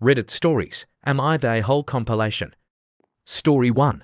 Reddit Stories. Am I the whole compilation? Story 1.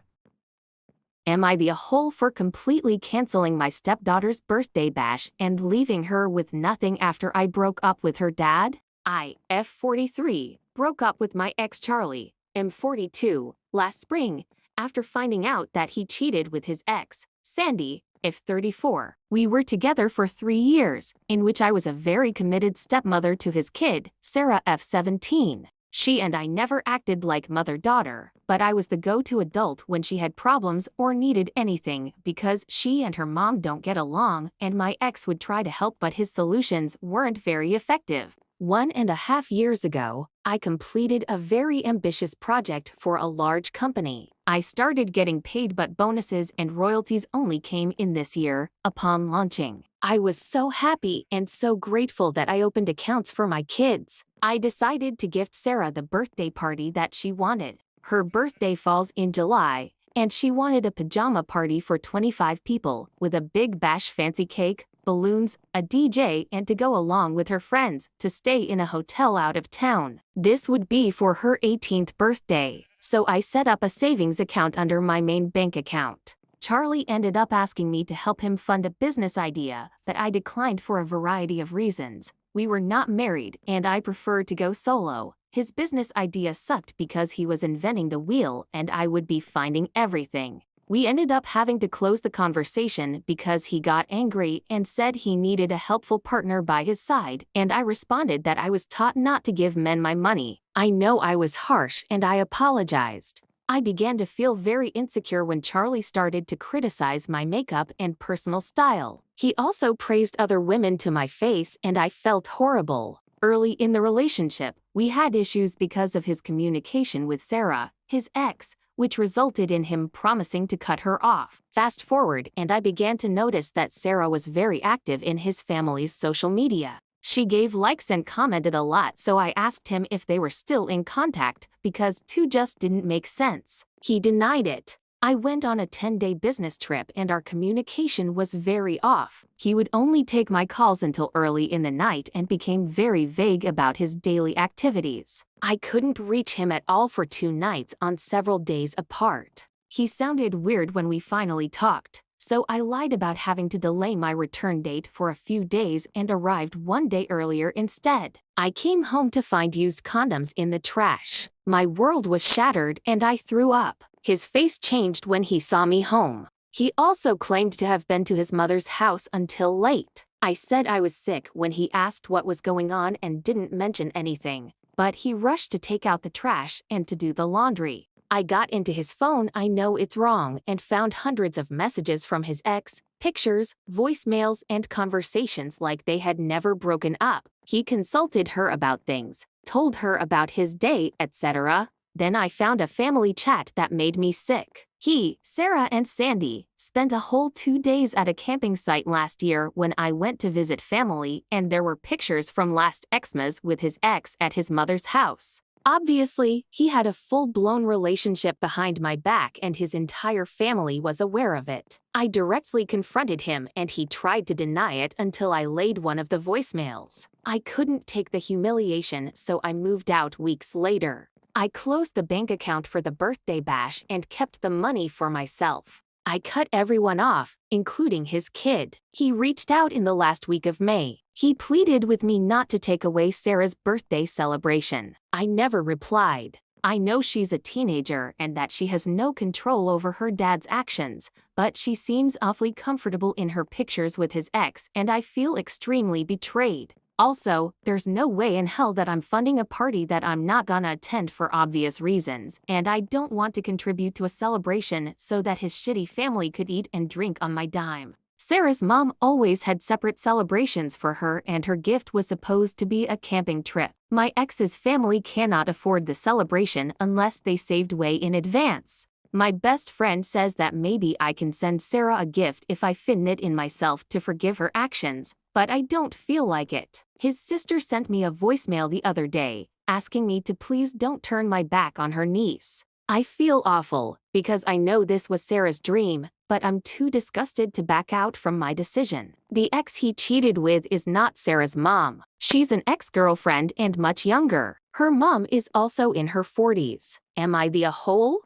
Am I the whole for completely canceling my stepdaughter's birthday bash and leaving her with nothing after I broke up with her dad? I, F43, broke up with my ex Charlie, M42, last spring, after finding out that he cheated with his ex, Sandy, F34. We were together for 3 years, in which I was a very committed stepmother to his kid, Sarah F17. She and I never acted like mother-daughter, but I was the go-to adult when she had problems or needed anything because she and her mom don't get along and my ex would try to help but his solutions weren't very effective. 1.5 years ago, I completed a very ambitious project for a large company. I started getting paid but bonuses and royalties only came in this year, upon launching. I was so happy and so grateful that I opened accounts for my kids. I decided to gift Sarah the birthday party that she wanted. Her birthday falls in July, and she wanted a pajama party for 25 people, with a big bash fancy cake, balloons, a DJ and to go along with her friends to stay in a hotel out of town. This would be for her 18th birthday, so I set up a savings account under my main bank account. Charlie ended up asking me to help him fund a business idea, but I declined for a variety of reasons. We were not married and I preferred to go solo. His business idea sucked because he was inventing the wheel and I would be finding everything. We ended up having to close the conversation because he got angry and said he needed a helpful partner by his side, and I responded that I was taught not to give men my money. I know I was harsh and I apologized. I began to feel very insecure when Charlie started to criticize my makeup and personal style. He also praised other women to my face and I felt horrible. Early in the relationship, we had issues because of his communication with Sarah, his ex, which resulted in him promising to cut her off. Fast forward and I began to notice that Sarah was very active in his family's social media. She gave likes and commented a lot, so I asked him if they were still in contact because two just didn't make sense. He denied it. I went on a 10-day business trip and our communication was very off. He would only take my calls until early in the night and became very vague about his daily activities. I couldn't reach him at all for 2 nights on several days apart. He sounded weird when we finally talked, so I lied about having to delay my return date for a few days and arrived 1 day earlier instead. I came home to find used condoms in the trash. My world was shattered and I threw up. His face changed when he saw me home. He also claimed to have been to his mother's house until late. I said I was sick when he asked what was going on and didn't mention anything, but he rushed to take out the trash and to do the laundry. I got into his phone, I know it's wrong, and found hundreds of messages from his ex, pictures, voicemails, and conversations like they had never broken up. He consulted her about things, told her about his day, etc. Then I found a family chat that made me sick. He, Sarah, and Sandy spent a whole 2 days at a camping site last year when I went to visit family, and there were pictures from last Xmas with his ex at his mother's house. Obviously, he had a full-blown relationship behind my back and his entire family was aware of it. I directly confronted him and he tried to deny it until I laid one of the voicemails. I couldn't take the humiliation, so I moved out weeks later. I closed the bank account for the birthday bash and kept the money for myself. I cut everyone off, including his kid. He reached out in the last week of May. He pleaded with me not to take away Sarah's birthday celebration. I never replied. I know she's a teenager and that she has no control over her dad's actions, but she seems awfully comfortable in her pictures with his ex and I feel extremely betrayed. Also, there's no way in hell that I'm funding a party that I'm not gonna attend for obvious reasons, and I don't want to contribute to a celebration so that his shitty family could eat and drink on my dime. Sarah's mom always had separate celebrations for her and her gift was supposed to be a camping trip. My ex's family cannot afford the celebration unless they saved way in advance. My best friend says that maybe I can send Sarah a gift if I fit it in myself to forgive her actions, but I don't feel like it. His sister sent me a voicemail the other day, asking me to please don't turn my back on her niece. I feel awful, because I know this was Sarah's dream, but I'm too disgusted to back out from my decision. The ex he cheated with is not Sarah's mom. She's an ex-girlfriend and much younger. Her mom is also in her 40s. Am I the a-hole?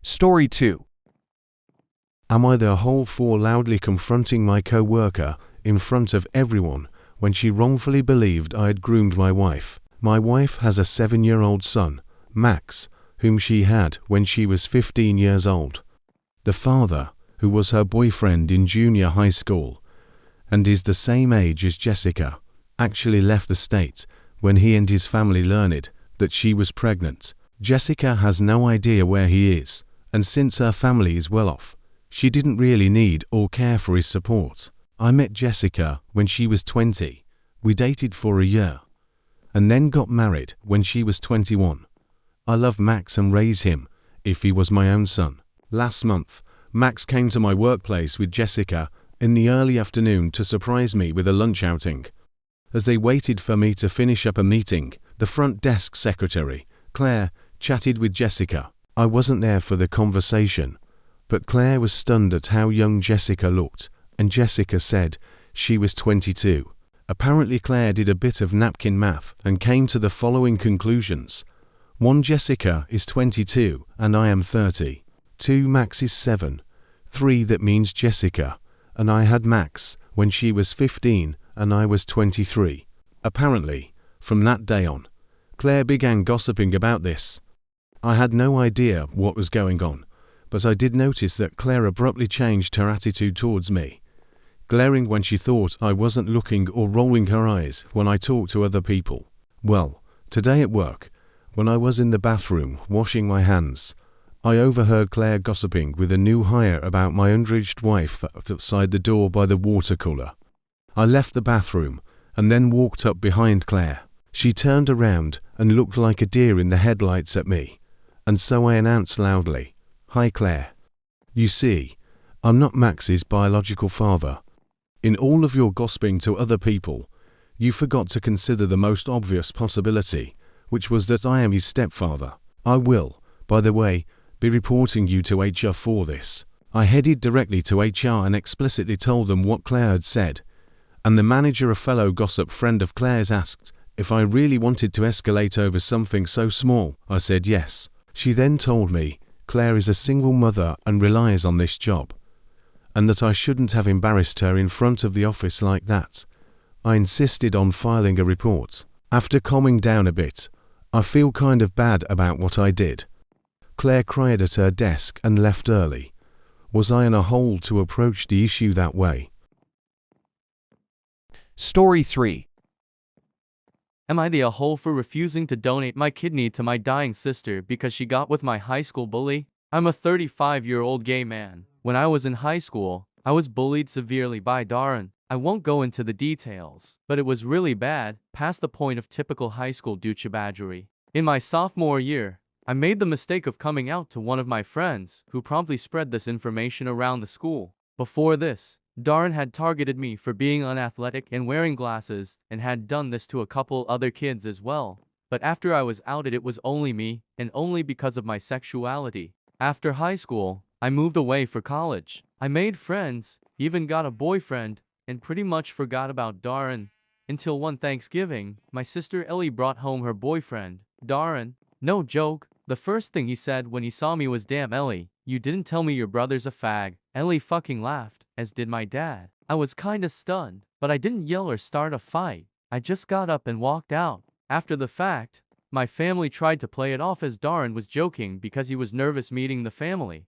Story 2. Am I the hole for loudly confronting my co-worker in front of everyone when she wrongfully believed I had groomed my wife? My wife has a 7-year-old son, Max, whom she had when she was 15 years old. The father, who was her boyfriend in junior high school and is the same age as Jessica, actually left the state when he and his family learned that she was pregnant. Jessica has no idea where he is, and since her family is well off, she didn't really need or care for his support. I met Jessica when she was 20. We dated for a year, and then got married when she was 21. I love Max and raise him if he was my own son. Last month, Max came to my workplace with Jessica in the early afternoon to surprise me with a lunch outing. As they waited for me to finish up a meeting, the front desk secretary, Claire, chatted with Jessica. I wasn't there for the conversation, but Claire was stunned at how young Jessica looked, and Jessica said she was 22. Apparently Claire did a bit of napkin math and came to the following conclusions. 1. Jessica is 22 and I am 30. 2. Max is 7. 3. That means Jessica and I had Max when she was 15 and I was 23. Apparently, from that day on, Claire began gossiping about this. I had no idea what was going on, but I did notice that Claire abruptly changed her attitude towards me, glaring when she thought I wasn't looking or rolling her eyes when I talked to other people. Well, today at work, when I was in the bathroom washing my hands, I overheard Claire gossiping with a new hire about my underaged wife outside the door by the water cooler. I left the bathroom and then walked up behind Claire. She turned around and looked like a deer in the headlights at me, and so I announced loudly, "Hi Claire. You see, I'm not Max's biological father. In all of your gossiping to other people, you forgot to consider the most obvious possibility, which was that I am his stepfather. I will, by the way, be reporting you to HR for this." I headed directly to HR and explicitly told them what Claire had said, and the manager, a fellow gossip friend of Claire's, asked if I really wanted to escalate over something so small. I said yes. She then told me Claire is a single mother and relies on this job, and that I shouldn't have embarrassed her in front of the office like that. I insisted on filing a report. After calming down a bit, I feel kind of bad about what I did. Claire cried at her desk and left early. Was I in a hole to approach the issue that way? Story 3. Am I the a-hole for refusing to donate my kidney to my dying sister because she got with my high school bully? I'm a 35-year-old gay man. When I was in high school, I was bullied severely by Darren. I won't go into the details, but it was really bad, past the point of typical high school douchebaggery. In my sophomore year, I made the mistake of coming out to one of my friends, who promptly spread this information around the school. Before this, Darren had targeted me for being unathletic and wearing glasses, and had done this to a couple other kids as well. But after I was outed, it was only me, and only because of my sexuality. After high school, I moved away for college. I made friends, even got a boyfriend, and pretty much forgot about Darren. Until one Thanksgiving, my sister Ellie brought home her boyfriend, Darren. No joke, the first thing he said when he saw me was, "Damn Ellie, you didn't tell me your brother's a fag." Ellie fucking laughed, as did my dad. I was kinda stunned, but I didn't yell or start a fight. I just got up and walked out. After the fact, my family tried to play it off as Darren was joking because he was nervous meeting the family,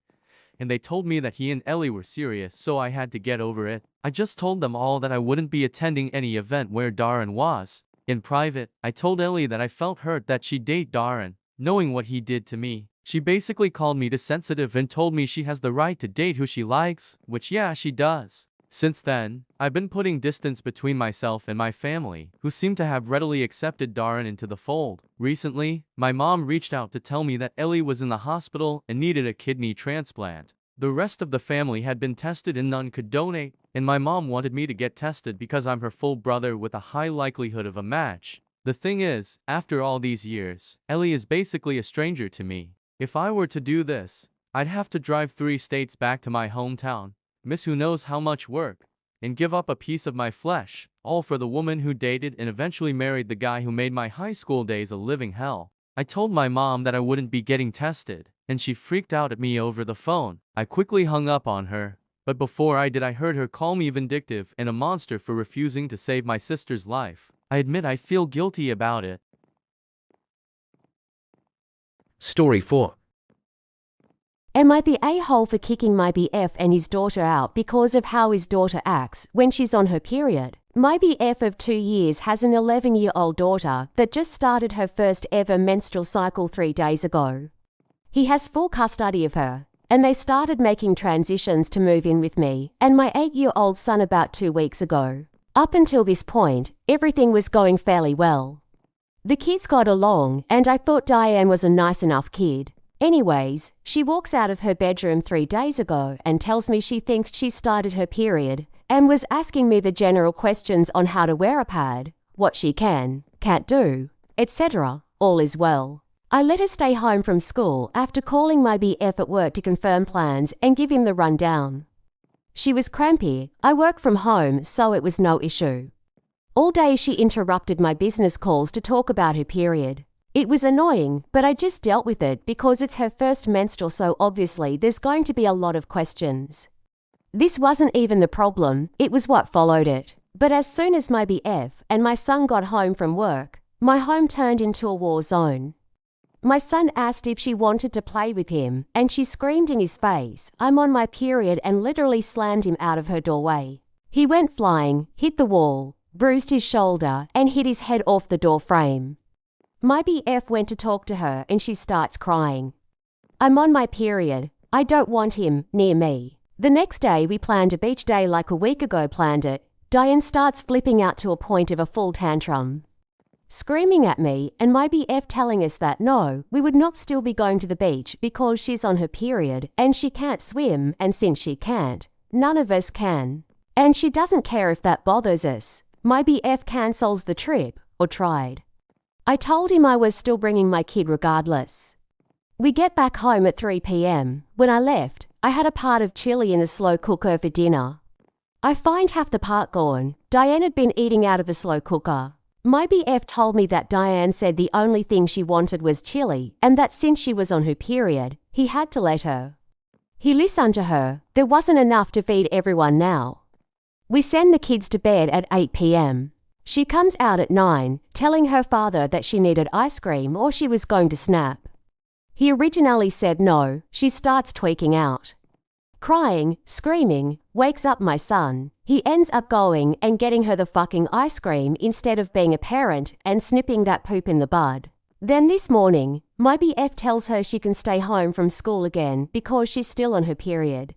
and they told me that he and Ellie were serious, so I had to get over it. I just told them all that I wouldn't be attending any event where Darren was. In private, I told Ellie that I felt hurt that she'd date Darren, knowing what he did to me. She basically called me too sensitive and told me she has the right to date who she likes, which yeah, she does. Since then, I've been putting distance between myself and my family, who seem to have readily accepted Darren into the fold. Recently, my mom reached out to tell me that Ellie was in the hospital and needed a kidney transplant. The rest of the family had been tested and none could donate, and my mom wanted me to get tested because I'm her full brother with a high likelihood of a match. The thing is, after all these years, Ellie is basically a stranger to me. If I were to do this, I'd have to drive 3 states back to my hometown, miss who knows how much work, and give up a piece of my flesh, all for the woman who dated and eventually married the guy who made my high school days a living hell. I told my mom that I wouldn't be getting tested, and she freaked out at me over the phone. I quickly hung up on her, but before I did I heard her call me vindictive and a monster for refusing to save my sister's life. I admit I feel guilty about it. Story 4. Am I the a-hole for kicking my BF and his daughter out because of how his daughter acts when she's on her period? My BF of 2 years has an 11-year-old daughter that just started her first ever menstrual cycle 3 days ago. He has full custody of her, and they started making transitions to move in with me and my 8-year-old son about 2 weeks ago. Up until this point, everything was going fairly well. The kids got along, and I thought Diane was a nice enough kid. Anyways, she walks out of her bedroom 3 days ago and tells me she thinks she started her period and was asking me the general questions on how to wear a pad, what she can, can't do, etc. All is well. I let her stay home from school after calling my BF at work to confirm plans and give him the rundown. She was crampy. I work from home, so it was no issue. All day she interrupted my business calls to talk about her period. It was annoying, but I just dealt with it because it's her first menstrual, so obviously there's going to be a lot of questions. This wasn't even the problem, it was what followed it. But as soon as my BF and my son got home from work, my home turned into a war zone. My son asked if she wanted to play with him, and she screamed in his face, "I'm on my period," and literally slammed him out of her doorway. He went flying, hit the wall, bruised his shoulder, and hit his head off the door frame. My BF went to talk to her and she starts crying. "I'm on my period. I don't want him near me." The next day we planned a beach day like a week ago planned it. Diane starts flipping out to a point of a full tantrum, screaming at me and my BF telling us that no, we would not still be going to the beach because she's on her period and she can't swim, and since she can't, none of us can. And she doesn't care if that bothers us. My BF cancels the trip, or tried. I told him I was still bringing my kid regardless. We get back home at 3 p.m. When I left, I had a part of chili in the slow cooker for dinner. I find half the part gone. Diane had been eating out of the slow cooker. My BF told me that Diane said the only thing she wanted was chili and that since she was on her period, he had to let her. He listened to her. There wasn't enough to feed everyone now. We send the kids to bed at 8 p.m. She comes out at 9, telling her father that she needed ice cream or she was going to snap. He originally said no. She starts tweaking out. Crying, screaming, wakes up my son. He ends up going and getting her the fucking ice cream instead of being a parent and snipping that poop in the bud. Then this morning, my BF tells her she can stay home from school again because she's still on her period.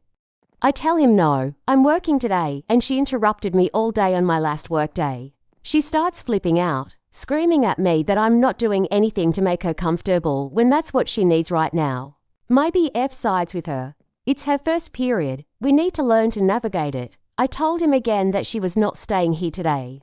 I tell him no, I'm working today, and she interrupted me all day on my last work day. She starts flipping out, screaming at me that I'm not doing anything to make her comfortable when that's what she needs right now. My BF sides with her. It's her first period. We need to learn to navigate it. I told him again that she was not staying here today.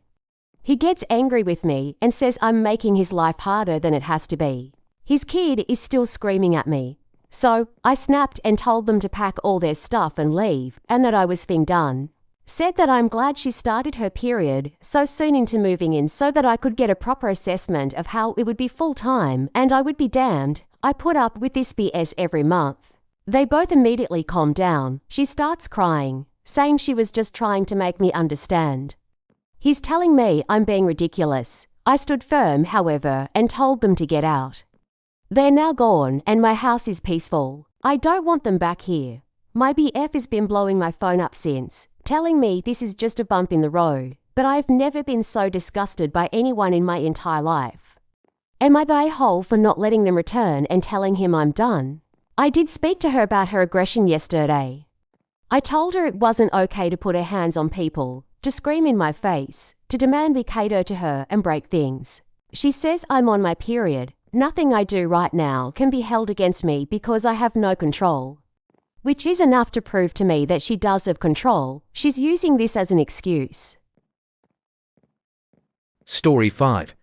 He gets angry with me and says I'm making his life harder than it has to be. His kid is still screaming at me. So I snapped and told them to pack all their stuff and leave, and that I was being done. Said that I'm glad she started her period so soon into moving in so that I could get a proper assessment of how it would be full-time, and I would be damned. I put up with this BS every month. They both immediately calmed down. She starts crying, saying she was just trying to make me understand. He's telling me I'm being ridiculous. I stood firm, however, and told them to get out. They're now gone and my house is peaceful. I don't want them back here. My BF has been blowing my phone up since, telling me this is just a bump in the road, but I've never been so disgusted by anyone in my entire life. Am I the a-hole for not letting them return and telling him I'm done? I did speak to her about her aggression yesterday. I told her it wasn't okay to put her hands on people, to scream in my face, to demand we cater to her and break things. She says I'm on my period. Nothing I do right now can be held against me because I have no control. Which is enough to prove to me that she does have control. She's using this as an excuse. Story 5.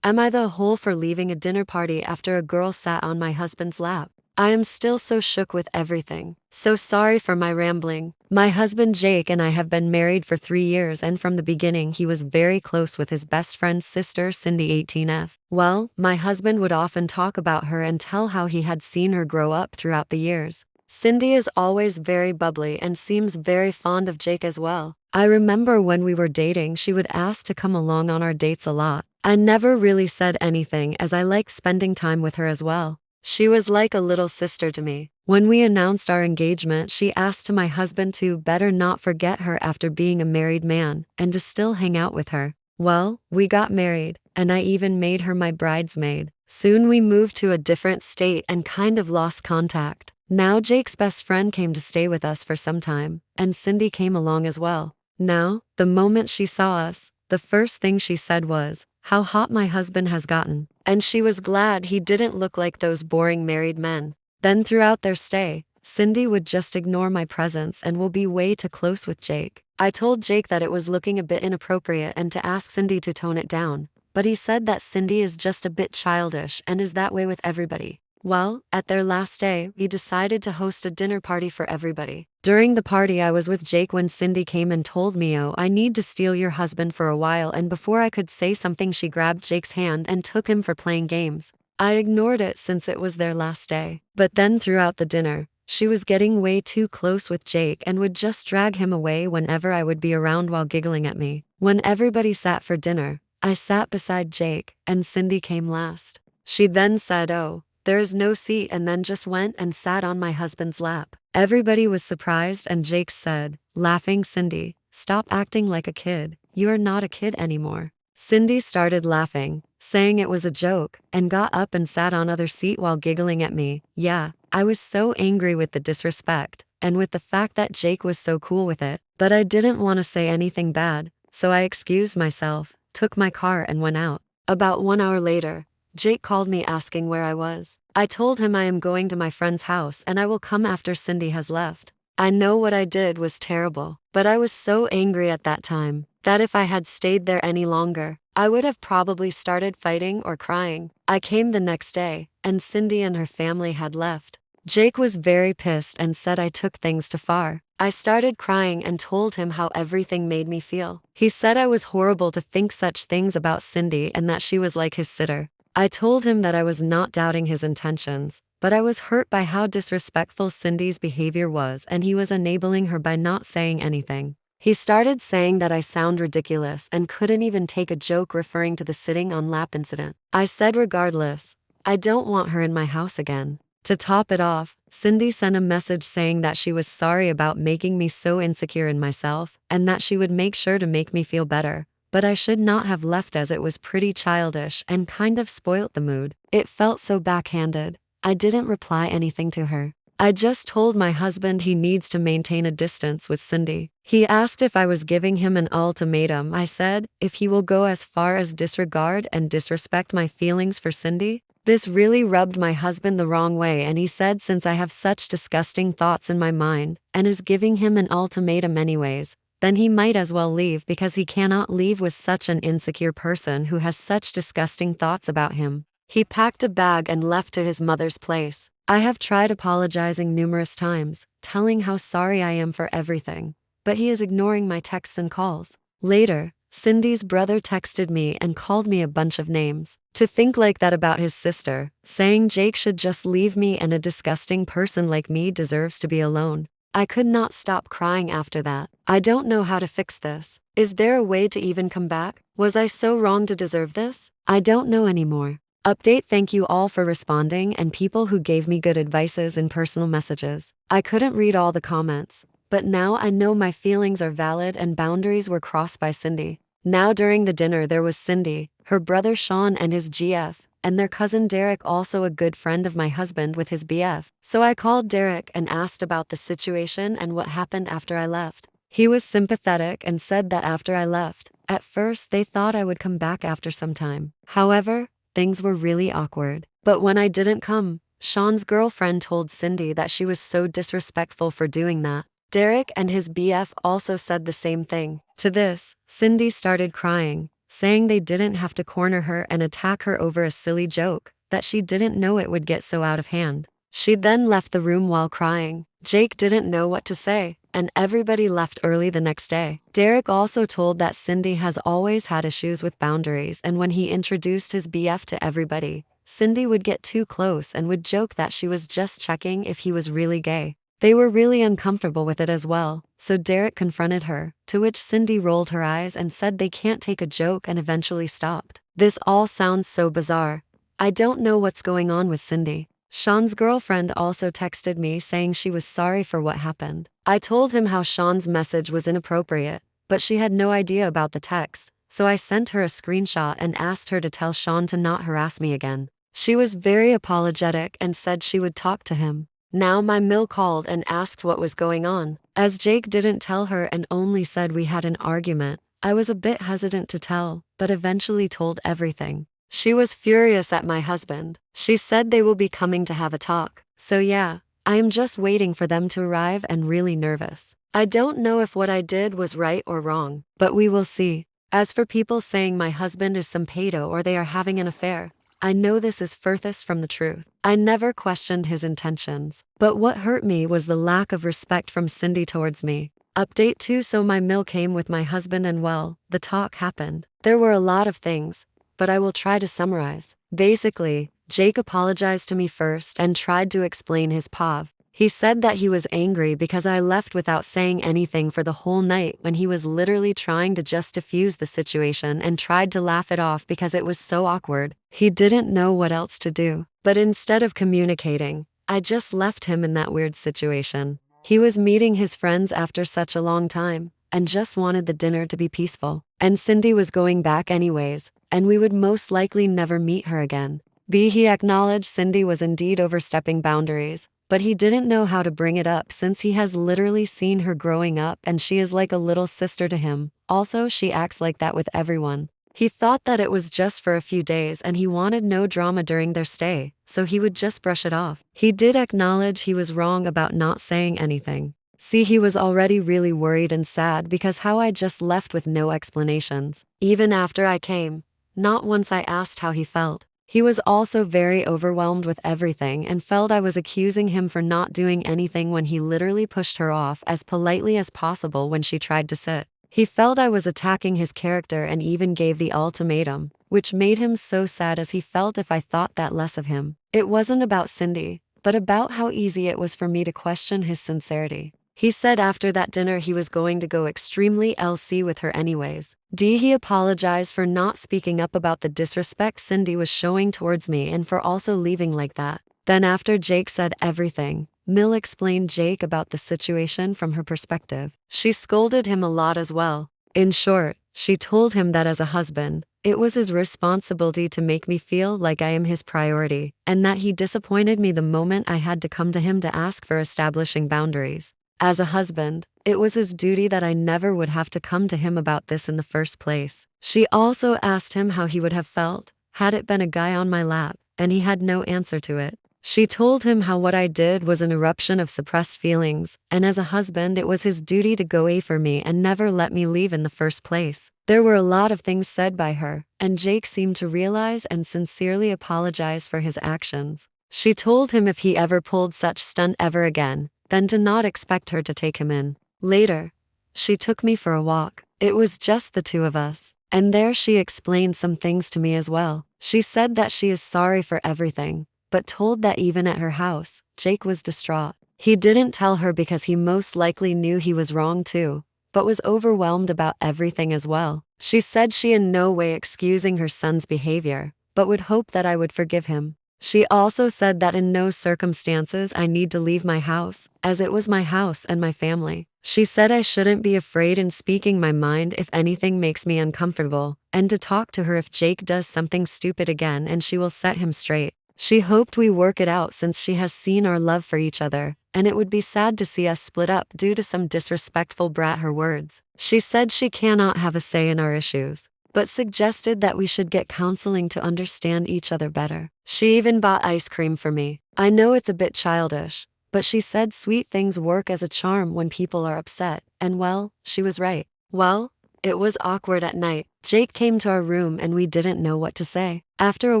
Am I the hole for leaving a dinner party after a girl sat on my husband's lap? I am still so shook with everything. So sorry for my rambling. My husband Jake and I have been married for 3 years, and from the beginning he was very close with his best friend's sister Cindy 18F. Well, my husband would often talk about her and tell how he had seen her grow up throughout the years. Cindy is always very bubbly and seems very fond of Jake as well. I remember when we were dating, she would ask to come along on our dates a lot. I never really said anything as I like spending time with her as well. She was like a little sister to me. When we announced our engagement, she asked to my husband to better not forget her after being a married man and to still hang out with her. Well, we got married, and I even made her my bridesmaid. Soon we moved to a different state and kind of lost contact. Now Jake's best friend came to stay with us for some time, and Cindy came along as well. Now, the moment she saw us, the first thing she said was, "How hot my husband has gotten." And she was glad he didn't look like those boring married men. Then throughout their stay, Cindy would just ignore my presence and will be way too close with Jake. I told Jake that it was looking a bit inappropriate and to ask Cindy to tone it down, but he said that Cindy is just a bit childish and is that way with everybody. Well, at their last day, we decided to host a dinner party for everybody. During the party, I was with Jake when Cindy came and told me, "Oh, I need to steal your husband for a while," and before I could say something, she grabbed Jake's hand and took him for playing games. I ignored it since it was their last day. But then throughout the dinner, she was getting way too close with Jake and would just drag him away whenever I would be around while giggling at me. When everybody sat for dinner, I sat beside Jake, and Cindy came last. She then said, "Oh, there is no seat," and then just went and sat on my husband's lap. Everybody was surprised, and Jake said, laughing, "Cindy, stop acting like a kid. You are not a kid anymore." Cindy started laughing, saying it was a joke, and got up and sat on other seat while giggling at me. Yeah, I was so angry with the disrespect, and with the fact that Jake was so cool with it, but I didn't want to say anything bad, so I excused myself, took my car and went out. About 1 hour later, Jake called me asking where I was. I told him I am going to my friend's house and I will come after Cindy has left. I know what I did was terrible, but I was so angry at that time that if I had stayed there any longer, I would have probably started fighting or crying. I came the next day, and Cindy and her family had left. Jake was very pissed and said I took things too far. I started crying and told him how everything made me feel. He said I was horrible to think such things about Cindy and that she was like his sitter. I told him that I was not doubting his intentions, but I was hurt by how disrespectful Cindy's behavior was, and he was enabling her by not saying anything. He started saying that I sound ridiculous and couldn't even take a joke, referring to the sitting on lap incident. I said regardless, I don't want her in my house again. To top it off, Cindy sent a message saying that she was sorry about making me so insecure in myself and that she would make sure to make me feel better. But I should not have left as it was pretty childish and kind of spoilt the mood. It felt so backhanded. I didn't reply anything to her. I just told my husband he needs to maintain a distance with Cindy. He asked if I was giving him an ultimatum. I said, if he will go as far as disregard and disrespect my feelings for Cindy. This really rubbed my husband the wrong way, and he said since I have such disgusting thoughts in my mind and is giving him an ultimatum anyways, then he might as well leave because he cannot leave with such an insecure person who has such disgusting thoughts about him. He packed a bag and left to his mother's place. I have tried apologizing numerous times, telling how sorry I am for everything, but he is ignoring my texts and calls. Later, Cindy's brother texted me and called me a bunch of names. To think like that about his sister, saying Jake should just leave me and a disgusting person like me deserves to be alone. I could not stop crying after that. I don't know how to fix this. Is there a way to even come back? Was I so wrong to deserve this? I don't know anymore. Update. Thank you all for responding and people who gave me good advices in personal messages. I couldn't read all the comments, but now I know my feelings are valid and boundaries were crossed by Cindy. Now during the dinner there was Cindy, her brother Sean and his GF, and their cousin Derek, also a good friend of my husband with his BF. So I called Derek and asked about the situation and what happened after I left. He was sympathetic and said that after I left, at first they thought I would come back after some time. However, things were really awkward. But when I didn't come, Sean's girlfriend told Cindy that she was so disrespectful for doing that. Derek and his BF also said the same thing. To this, Cindy started crying, saying they didn't have to corner her and attack her over a silly joke, that she didn't know it would get so out of hand. She then left the room while crying. Jake didn't know what to say, and everybody left early the next day. Derek also told that Cindy has always had issues with boundaries, and when he introduced his BF to everybody, Cindy would get too close and would joke that she was just checking if he was really gay. They were really uncomfortable with it as well, so Derek confronted her, to which Cindy rolled her eyes and said they can't take a joke and eventually stopped. This all sounds so bizarre. I don't know what's going on with Cindy. Sean's girlfriend also texted me saying she was sorry for what happened. I told him how Sean's message was inappropriate, but she had no idea about the text, so I sent her a screenshot and asked her to tell Sean to not harass me again. She was very apologetic and said she would talk to him. Now my mill called and asked what was going on. As Jake didn't tell her and only said we had an argument, I was a bit hesitant to tell, but eventually told everything. She was furious at my husband. She said they will be coming to have a talk. So yeah, I am just waiting for them to arrive and really nervous. I don't know if what I did was right or wrong, but we will see. As for people saying my husband is some pedo or they are having an affair, I know this is furthest from the truth. I never questioned his intentions. But what hurt me was the lack of respect from Cindy towards me. Update 2. So my mill came with my husband and well, the talk happened. There were a lot of things, but I will try to summarize. Basically, Jake apologized to me first and tried to explain his POV. He said that he was angry because I left without saying anything for the whole night when he was literally trying to just diffuse the situation and tried to laugh it off because it was so awkward. He didn't know what else to do. But instead of communicating, I just left him in that weird situation. He was meeting his friends after such a long time and just wanted the dinner to be peaceful. And Cindy was going back anyways, and we would most likely never meet her again. B. He acknowledged Cindy was indeed overstepping boundaries, but he didn't know how to bring it up since he has literally seen her growing up and she is like a little sister to him. Also, she acts like that with everyone. He thought that it was just for a few days and he wanted no drama during their stay, so he would just brush it off. He did acknowledge he was wrong about not saying anything. See, he was already really worried and sad because how I just left with no explanations. Even after I came, not once I asked how he felt. He was also very overwhelmed with everything and felt I was accusing him for not doing anything when he literally pushed her off as politely as possible when she tried to sit. He felt I was attacking his character and even gave the ultimatum, which made him so sad as he felt if I thought that less of him. It wasn't about Cindy, but about how easy it was for me to question his sincerity. He said after that dinner he was going to go extremely LC with her anyways. D. He apologized for not speaking up about the disrespect Cindy was showing towards me and for also leaving like that. Then after Jake said everything, Mill explained Jake about the situation from her perspective. She scolded him a lot as well. In short, she told him that as a husband, it was his responsibility to make me feel like I am his priority, and that he disappointed me the moment I had to come to him to ask for establishing boundaries. As a husband, it was his duty that I never would have to come to him about this in the first place. She also asked him how he would have felt had it been a guy on my lap, and he had no answer to it. She told him how what I did was an eruption of suppressed feelings, and as a husband it was his duty to go A for me and never let me leave in the first place. There were a lot of things said by her, and Jake seemed to realize and sincerely apologize for his actions. She told him if he ever pulled such stunt ever again, then to not expect her to take him in. Later, she took me for a walk. It was just the two of us. And there she explained some things to me as well. She said that she is sorry for everything, but told that even at her house, Jake was distraught. He didn't tell her because he most likely knew he was wrong too, but was overwhelmed about everything as well. She said she in no way excusing her son's behavior, but would hope that I would forgive him. She also said that in no circumstances I need to leave my house, as it was my house and my family. She said I shouldn't be afraid in speaking my mind if anything makes me uncomfortable, and to talk to her if Jake does something stupid again and she will set him straight. She hoped we work it out since she has seen our love for each other, and it would be sad to see us split up due to some disrespectful brat her words. She said she cannot have a say in our issues, but suggested that we should get counseling to understand each other better. She even bought ice cream for me. I know it's a bit childish, but she said sweet things work as a charm when people are upset, and well, she was right. Well, it was awkward at night. Jake came to our room and we didn't know what to say. After a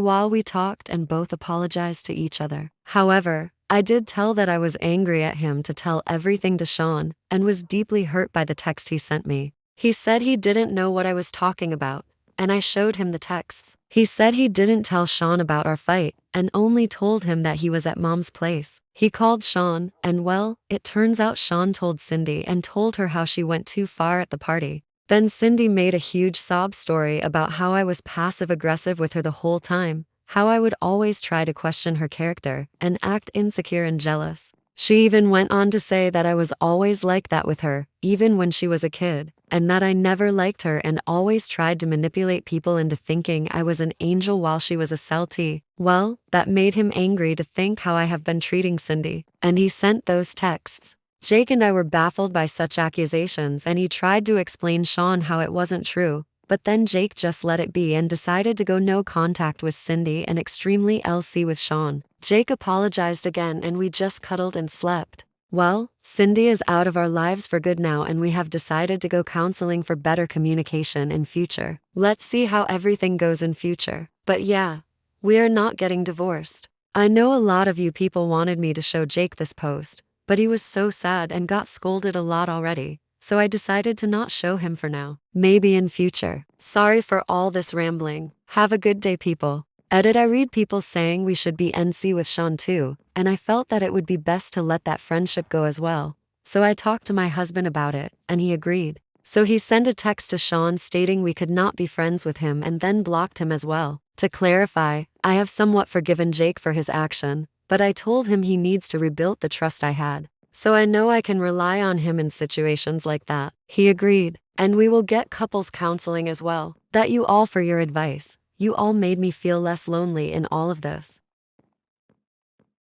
while we talked and both apologized to each other. However, I did tell that I was angry at him to tell everything to Sean and was deeply hurt by the text he sent me. He said he didn't know what I was talking about, and I showed him the texts. He said he didn't tell Sean about our fight and only told him that he was at Mom's place. He called Sean, and well, it turns out Sean told Cindy and told her how she went too far at the party. Then Cindy made a huge sob story about how I was passive-aggressive with her the whole time, how I would always try to question her character and act insecure and jealous. She even went on to say that I was always like that with her, even when she was a kid, and that I never liked her and always tried to manipulate people into thinking I was an angel while she was a salty. Well, that made him angry to think how I have been treating Cindy, and he sent those texts. Jake and I were baffled by such accusations, and he tried to explain Sean how it wasn't true, but then Jake just let it be and decided to go no contact with Cindy and extremely LC with Sean. Jake apologized again and we just cuddled and slept. Well, Cindy is out of our lives for good now, and we have decided to go counseling for better communication in future. Let's see how everything goes in future. But yeah, we are not getting divorced. I know a lot of you people wanted me to show Jake this post, but he was so sad and got scolded a lot already, so I decided to not show him for now. Maybe in future. Sorry for all this rambling. Have a good day, people. Edit. I read people saying we should be NC with Sean too, and I felt that it would be best to let that friendship go as well. So I talked to my husband about it, and he agreed. So he sent a text to Sean stating we could not be friends with him and then blocked him as well. To clarify, I have somewhat forgiven Jake for his action, but I told him he needs to rebuild the trust I had. So I know I can rely on him in situations like that. He agreed, and we will get couples counseling as well. Thank you all for your advice. You all made me feel less lonely in all of this.